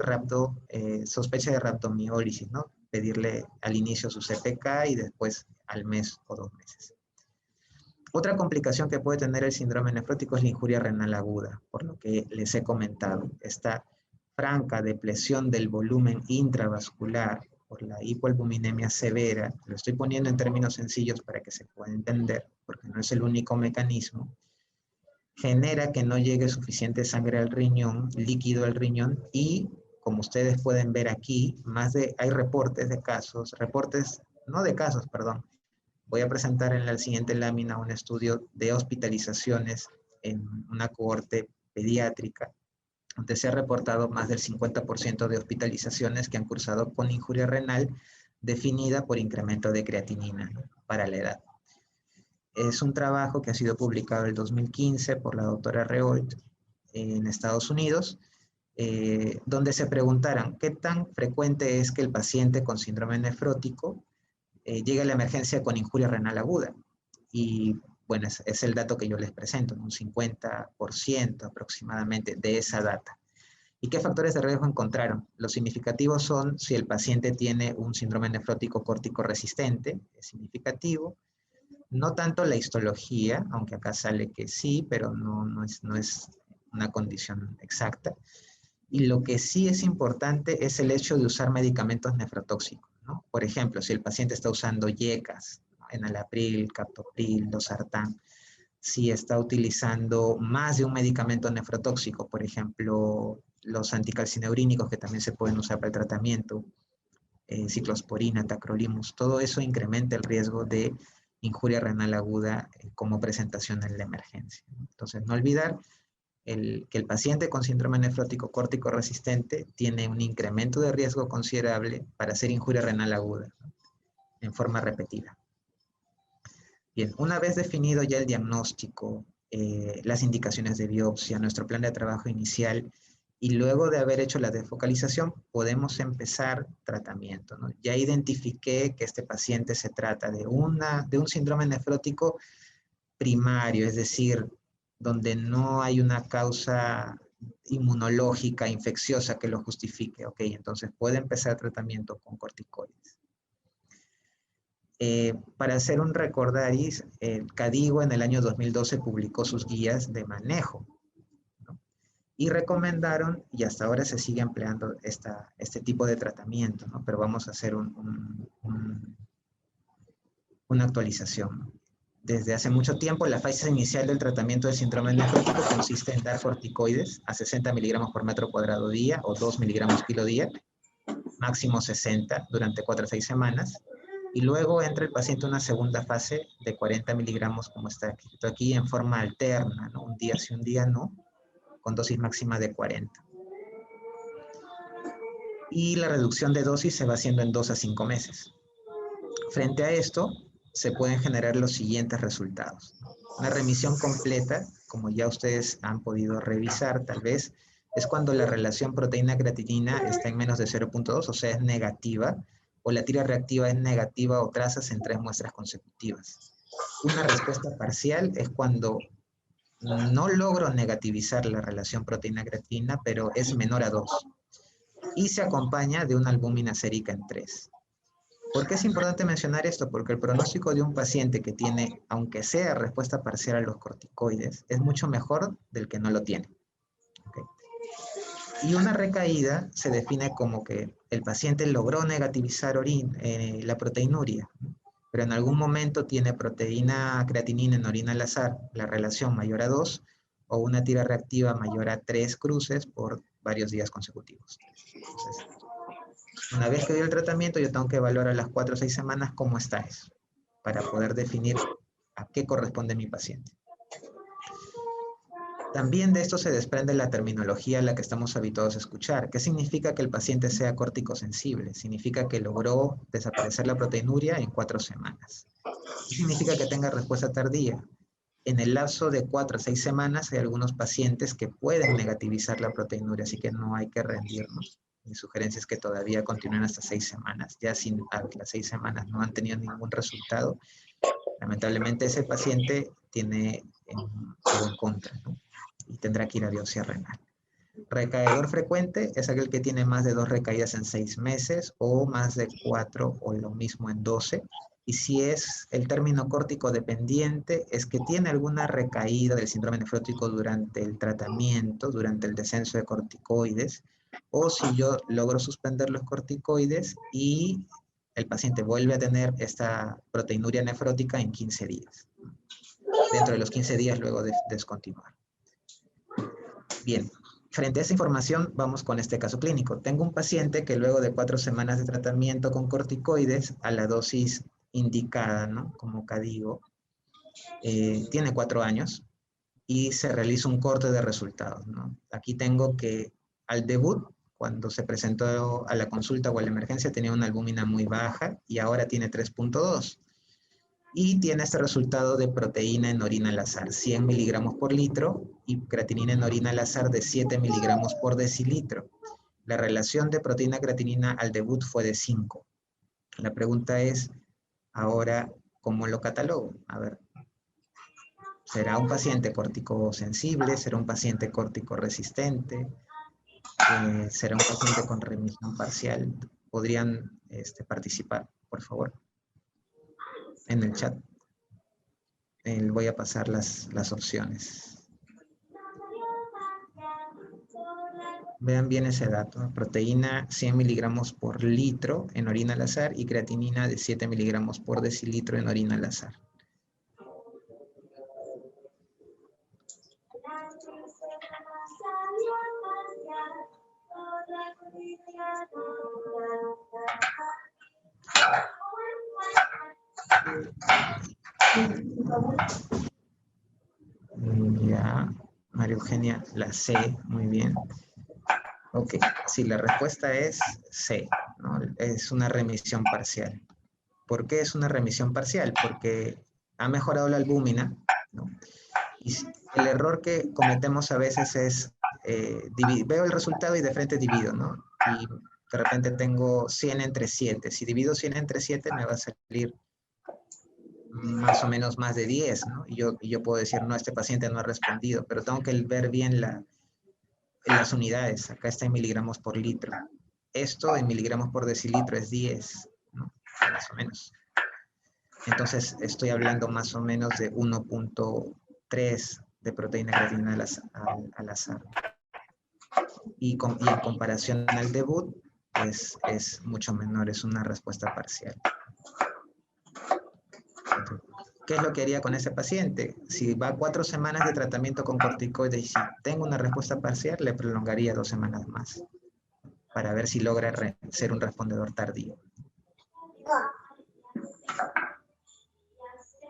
sospecha de rhabdomiólisis, ¿no? Pedirle al inicio su CPK y después al mes o 2 meses. Otra complicación que puede tener el síndrome nefrótico es la injuria renal aguda, por lo que les he comentado. Esta franca depresión del volumen intravascular por la hipoalbuminemia severa, lo estoy poniendo en términos sencillos para que se pueda entender, porque no es el único mecanismo, genera que no llegue suficiente sangre al riñón, líquido al riñón, y como ustedes pueden ver aquí, hay reportes de casos, perdón. Voy a presentar en la siguiente lámina un estudio de hospitalizaciones en una cohorte pediátrica, donde se ha reportado más del 50% de hospitalizaciones que han cursado con injuria renal definida por incremento de creatinina, ¿no? Para la edad. Es un trabajo que ha sido publicado en el 2015 por la doctora Reolt en Estados Unidos, donde se preguntaran qué tan frecuente es que el paciente con síndrome nefrótico llegue a la emergencia con injuria renal aguda. Y bueno, es el dato que yo les presento, un 50% aproximadamente de esa data. ¿Y qué factores de riesgo encontraron? Los significativos son si el paciente tiene un síndrome nefrótico córtico resistente, es significativo. No tanto la histología, aunque acá sale que sí, pero no es una condición exacta. Y lo que sí es importante es el hecho de usar medicamentos nefrotóxicos, ¿no? Por ejemplo, si el paciente está usando YECAS, ¿no? Enalapril, captopril, losartán, si está utilizando más de un medicamento nefrotóxico, por ejemplo, los anticalcineurínicos que también se pueden usar para el tratamiento, ciclosporina, tacrolimus, todo eso incrementa el riesgo de injuria renal aguda como presentación en la emergencia. Entonces, no olvidar que el paciente con síndrome nefrótico córtico resistente tiene un incremento de riesgo considerable para hacer injuria renal aguda, ¿no? En forma repetida. Bien, una vez definido ya el diagnóstico, las indicaciones de biopsia, nuestro plan de trabajo inicial Y luego de haber hecho la desfocalización, podemos empezar tratamiento, ¿no? Ya identifiqué que este paciente se trata de un síndrome nefrótico primario, es decir, donde no hay una causa inmunológica, infecciosa que lo justifique. Ok, entonces puede empezar tratamiento con corticoides. Para hacer un recordaris, el CADIGO en el año 2012 publicó sus guías de manejo, ¿no? Y recomendaron, y hasta ahora se sigue empleando este tipo de tratamiento, ¿no? Pero vamos a hacer una actualización, ¿no? Desde hace mucho tiempo, la fase inicial del tratamiento del síndrome nefrótico consiste en dar corticoides a 60 miligramos por metro cuadrado día o 2 miligramos kilo día, máximo 60 durante 4 a 6 semanas. Y luego entra el paciente en una segunda fase de 40 miligramos, como está escrito aquí, en forma alterna, ¿no? Un día sí, un día no, con dosis máxima de 40. Y la reducción de dosis se va haciendo en 2 a 5 meses. Frente a esto, se pueden generar los siguientes resultados. Una remisión completa, como ya ustedes han podido revisar tal vez, es cuando la relación proteína-creatinina está en menos de 0.2, o sea, es negativa, o la tira reactiva es negativa o trazas en 3 muestras consecutivas. Una respuesta parcial es cuando no logro negativizar la relación proteína-creatinina, pero es menor a 2. Y se acompaña de una albúmina sérica en 3. ¿Por qué es importante mencionar esto? Porque el pronóstico de un paciente que tiene, aunque sea respuesta parcial a los corticoides, es mucho mejor del que no lo tiene. ¿Okay? Y una recaída se define como que el paciente logró negativizar la proteinuria, ¿no? Pero en algún momento tiene proteína creatinina en orina al azar, la relación mayor a 2, o una tira reactiva mayor a 3 cruces por varios días consecutivos. Entonces, una vez que doy el tratamiento, yo tengo que evaluar a las 4 o 6 semanas cómo está eso, para poder definir a qué corresponde mi paciente. También de esto se desprende la terminología a la que estamos habituados a escuchar. ¿Qué significa que el paciente sea córtico sensible? Significa que logró desaparecer la proteinuria en 4 semanas. ¿Qué significa que tenga respuesta tardía? En el lapso de 4 a 6 semanas hay algunos pacientes que pueden negativizar la proteinuria, así que no hay que rendirnos. Mi sugerencia es que todavía continúen hasta 6 semanas. Ya si a las 6 semanas no han tenido ningún resultado, lamentablemente ese paciente tiene algo en contra, ¿no? Y tendrá que ir a biopsia renal. Recaedor frecuente es aquel que tiene más de 2 recaídas en 6 meses o más de 4 o lo mismo en 12. Y si es el término córtico dependiente, es que tiene alguna recaída del síndrome nefrótico durante el tratamiento, durante el descenso de corticoides, o si yo logro suspender los corticoides y el paciente vuelve a tener esta proteinuria nefrótica en 15 días. Dentro de los 15 días luego de descontinuar. Bien, frente a esa información vamos con este caso clínico. Tengo un paciente que luego de 4 semanas de tratamiento con corticoides a la dosis indicada, ¿no? Como CADIGO, tiene 4 años y se realiza un corte de resultados, ¿no? Aquí tengo que al debut, cuando se presentó a la consulta o a la emergencia, tenía una albúmina muy baja y ahora tiene 3.2. Y tiene este resultado de proteína en orina al azar, 100 miligramos por litro, y creatinina en orina al azar de 7 miligramos por decilitro. La relación de proteína-creatinina al debut fue de 5. La pregunta es, ahora, ¿cómo lo catalogo? A ver, ¿será un paciente córtico sensible? ¿Será un paciente córtico resistente? ¿Será un paciente con remisión parcial? ¿Podrían participar, por favor, en el chat? Voy a pasar las opciones. Vean bien ese dato. Proteína 100 miligramos por litro en orina al azar y creatinina de 7 miligramos por decilitro en orina al azar. Ya, María Eugenia, la C, muy bien. Ok, sí, la respuesta es C, ¿no? Es una remisión parcial. ¿Por qué es una remisión parcial? Porque ha mejorado la albúmina, ¿no? Y el error que cometemos a veces es veo el resultado y de frente divido, ¿no? Y de repente tengo 100 entre 7. Si divido 100 entre 7 me va a salir más o menos más de 10, ¿no? Y yo puedo decir, no, este paciente no ha respondido, pero tengo que ver bien las unidades. Acá está en miligramos por litro. Esto en miligramos por decilitro es 10, ¿no? Más o menos. Entonces estoy hablando más o menos de 1.3 de proteína creatinina al azar. Y en comparación al debut, pues es mucho menor, es una respuesta parcial. ¿Qué es lo que haría con ese paciente? Si va 4 semanas de tratamiento con corticoides y si tengo una respuesta parcial, le prolongaría 2 semanas más para ver si logra ser un respondedor tardío.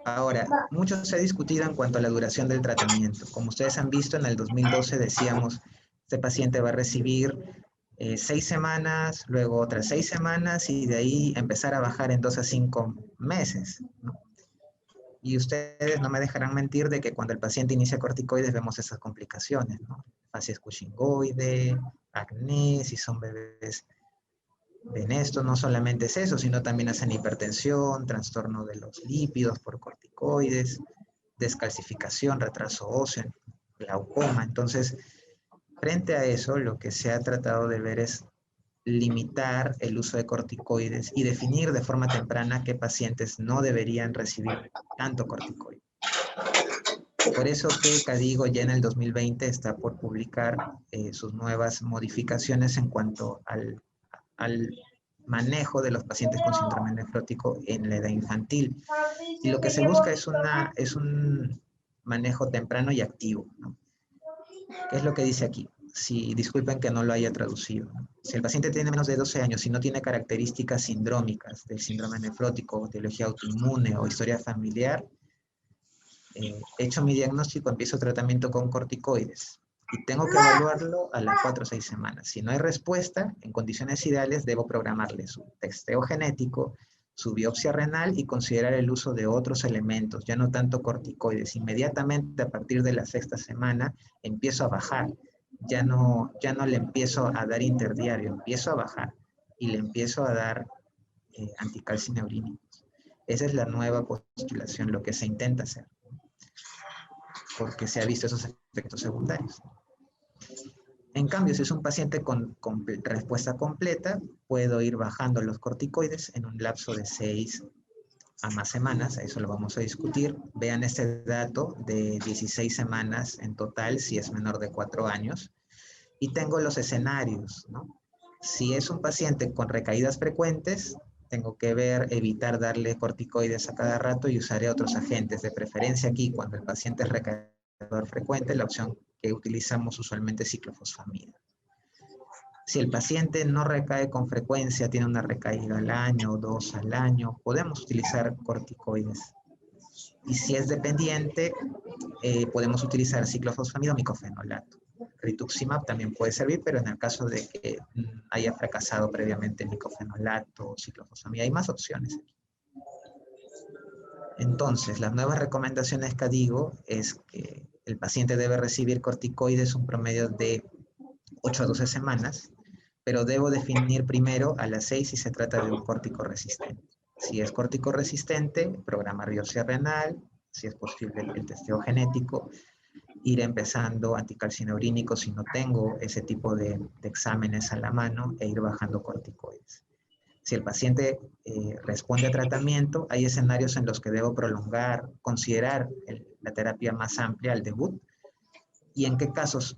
Ahora, mucho se ha discutido en cuanto a la duración del tratamiento. Como ustedes han visto, en el 2012 decíamos, este paciente va a recibir 6 semanas, luego otras 6 semanas y de ahí empezar a bajar en 2 a 5 meses, ¿no? Y ustedes no me dejarán mentir de que cuando el paciente inicia corticoides vemos esas complicaciones, ¿no? Facies cushingoide, acné, si son bebés ven esto, no solamente es eso, sino también hacen hipertensión, trastorno de los lípidos por corticoides, descalcificación, retraso óseo, glaucoma. Entonces, frente a eso, lo que se ha tratado de ver es limitar el uso de corticoides y definir de forma temprana qué pacientes no deberían recibir tanto corticoide. Por eso que Cadigo ya en el 2020 está por publicar sus nuevas modificaciones en cuanto al manejo de los pacientes con síndrome nefrótico en la edad infantil. Y lo que se busca es un manejo temprano y activo, ¿no? ¿Qué es lo que dice aquí? Si, disculpen que no lo haya traducido, ¿no? Si el paciente tiene menos de 12 años y no tiene características sindrómicas del síndrome nefrótico, etiología autoinmune o historia familiar, hecho mi diagnóstico, empiezo tratamiento con corticoides y tengo que evaluarlo a las 4 o 6 semanas. Si no hay respuesta, en condiciones ideales debo programarle su testeo genético, su biopsia renal y considerar el uso de otros elementos, ya no tanto corticoides. Inmediatamente a partir de la 6ª semana empiezo a bajar, ya no le empiezo a dar interdiario, empiezo a bajar y le empiezo a dar anticalcineurínicos. Esa es la nueva postulación, lo que se intenta hacer, porque se ha visto esos efectos secundarios. En cambio, si es un paciente con respuesta completa, puedo ir bajando los corticoides en un lapso de 6 a más semanas, eso lo vamos a discutir. Vean este dato de 16 semanas en total, si es menor de 4 años. Y tengo los escenarios, ¿no? Si es un paciente con recaídas frecuentes, tengo que evitar darle corticoides a cada rato y usaré otros agentes. De preferencia aquí, cuando el paciente es recaidor frecuente, la opción que utilizamos usualmente es ciclofosfamida. Si el paciente no recae con frecuencia, tiene una recaída al año o 2 al año, podemos utilizar corticoides. Y si es dependiente, podemos utilizar ciclofosfamida o micofenolato. Rituximab también puede servir, pero en el caso de que haya fracasado previamente el micofenolato o ciclofosfamida, hay más opciones aquí. Entonces, las nuevas recomendaciones que digo es que el paciente debe recibir corticoides un promedio de 8 a 12 semanas, pero debo definir primero a las 6 si se trata de un córtico resistente. Si es córtico resistente, programar biopsia renal, si es posible el testeo genético, ir empezando anticalcineurínicos si no tengo ese tipo de exámenes a la mano e ir bajando corticoides. Si el paciente responde a tratamiento, hay escenarios en los que debo prolongar, considerar la terapia más amplia al debut. ¿Y en qué casos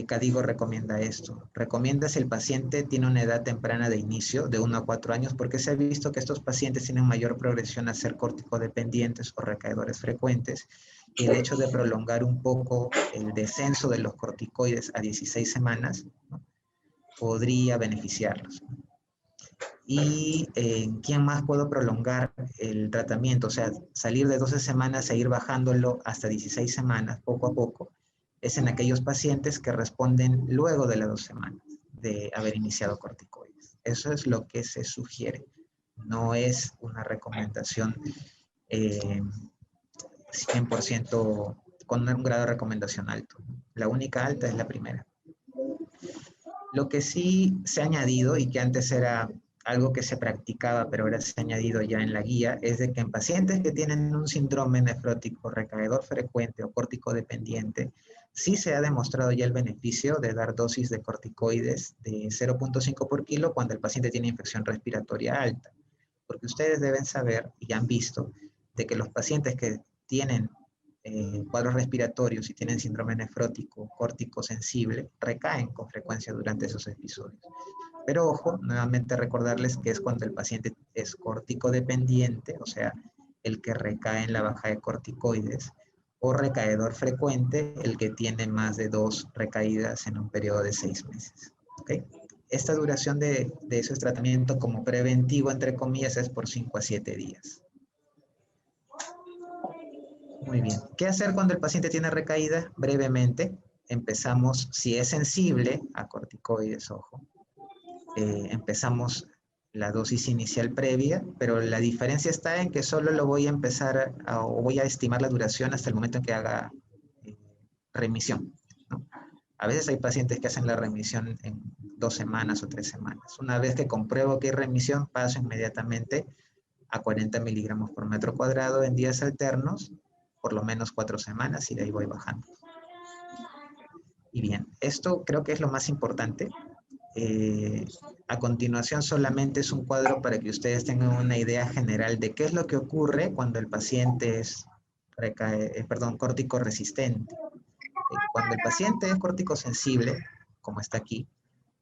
Cadigo recomienda esto? Recomienda si el paciente tiene una edad temprana de inicio, de 1 a 4 años, porque se ha visto que estos pacientes tienen mayor progresión a ser corticodependientes o recaedores frecuentes, y el hecho de prolongar un poco el descenso de los corticoides a 16 semanas, ¿no?, podría beneficiarlos. ¿Y en quién más puedo prolongar el tratamiento? O sea, salir de 12 semanas e ir bajándolo hasta 16 semanas, poco a poco, es en aquellos pacientes que responden luego de las 2 semanas de haber iniciado corticoides. Eso es lo que se sugiere. No es una recomendación 100% con un grado de recomendación alto. La única alta es la primera. Lo que sí se ha añadido y que antes era algo que se practicaba, pero ahora se ha añadido ya en la guía, es de que en pacientes que tienen un síndrome nefrótico recaedor frecuente o córtico-dependiente, sí se ha demostrado ya el beneficio de dar dosis de corticoides de 0.5 por kilo cuando el paciente tiene infección respiratoria alta. Porque ustedes deben saber y han visto de que los pacientes que tienen cuadros respiratorios y tienen síndrome nefrótico córtico sensible recaen con frecuencia durante esos episodios. Pero ojo, nuevamente recordarles que es cuando el paciente es córtico dependiente, o sea, el que recae en la baja de corticoides, o recaedor frecuente, el que tiene más de 2 recaídas en un periodo de 6 meses. ¿Okay? Esta duración de ese tratamiento como preventivo, entre comillas, es por 5 a 7 días. Muy bien. ¿Qué hacer cuando el paciente tiene recaída? Brevemente, empezamos, si es sensible a corticoides, ojo, empezamos la dosis inicial previa, pero la diferencia está en que solo lo voy a empezar o voy a estimar la duración hasta el momento en que haga remisión, ¿no? A veces hay pacientes que hacen la remisión en 2 semanas o 3 semanas. Una vez que compruebo que hay remisión, paso inmediatamente a 40 miligramos por metro cuadrado en días alternos, por lo menos 4 semanas, y de ahí voy bajando. Y bien, esto creo que es lo más importante. A continuación solamente es un cuadro para que ustedes tengan una idea general de qué es lo que ocurre cuando el paciente es córtico resistente. Cuando el paciente es córtico sensible, como está aquí,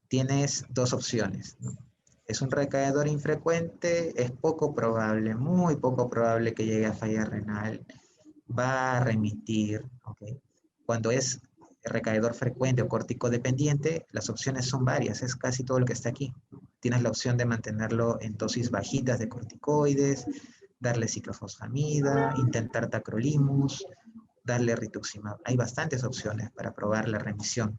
tienes 2 opciones, ¿no? Es un recaedor infrecuente, es poco probable, muy poco probable que llegue a falla renal, va a remitir, ¿okay? Cuando es recaedor frecuente o córtico dependiente, las opciones son varias, es casi todo lo que está aquí. Tienes la opción de mantenerlo en dosis bajitas de corticoides, darle ciclofosfamida, intentar tacrolimus, darle rituximab. Hay bastantes opciones para probar la remisión.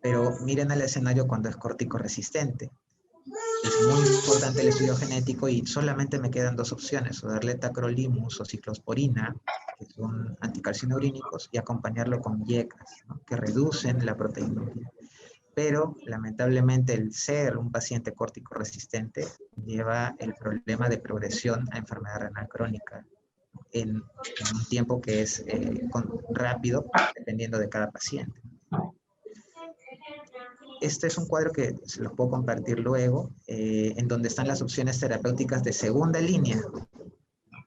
Pero miren el escenario cuando es córtico resistente. Es muy importante el estudio genético y solamente me quedan 2 opciones, o darle tacrolimus o ciclosporina, que son anticalcineurínicos, y acompañarlo con YECAS, ¿no? Que reducen la proteinuria. Pero lamentablemente el ser un paciente córtico resistente lleva el problema de progresión a enfermedad renal crónica en un tiempo que es rápido, dependiendo de cada paciente. Este es un cuadro que se los puedo compartir luego, en donde están las opciones terapéuticas de segunda línea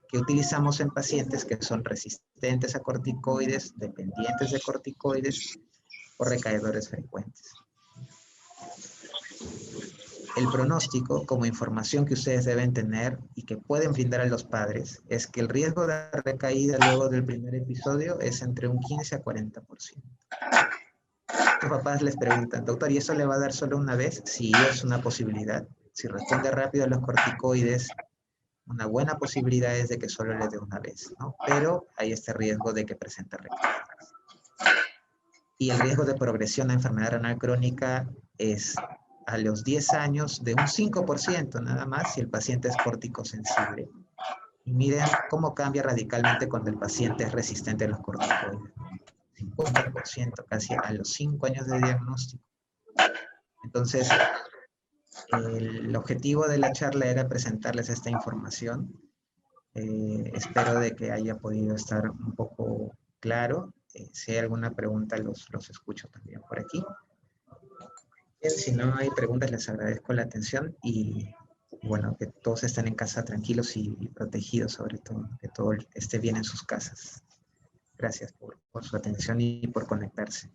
que utilizamos en pacientes que son resistentes a corticoides, dependientes de corticoides o recaedores frecuentes. El pronóstico, como información que ustedes deben tener y que pueden brindar a los padres, es que el riesgo de recaída luego del primer episodio es entre un 15 a 40%. Tus papás les preguntan, doctor, ¿y eso le va a dar solo una vez? Sí, es una posibilidad. Si responde rápido a los corticoides, una buena posibilidad es de que solo le dé una vez, ¿no? Pero hay este riesgo de que presente recaídas. Y el riesgo de progresión a enfermedad renal crónica es a los 10 años de un 5% nada más si el paciente es córtico sensible. Y miren cómo cambia radicalmente cuando el paciente es resistente a los corticoides. 50% casi a los 5 años de diagnóstico. Entonces, el objetivo de la charla era presentarles esta información. Espero de que haya podido estar un poco claro. Si hay alguna pregunta, los escucho también por aquí. Bien, si no hay preguntas, les agradezco la atención y bueno, que todos estén en casa tranquilos y protegidos, sobre todo, que todo esté bien en sus casas. Gracias por su atención y por conectarse.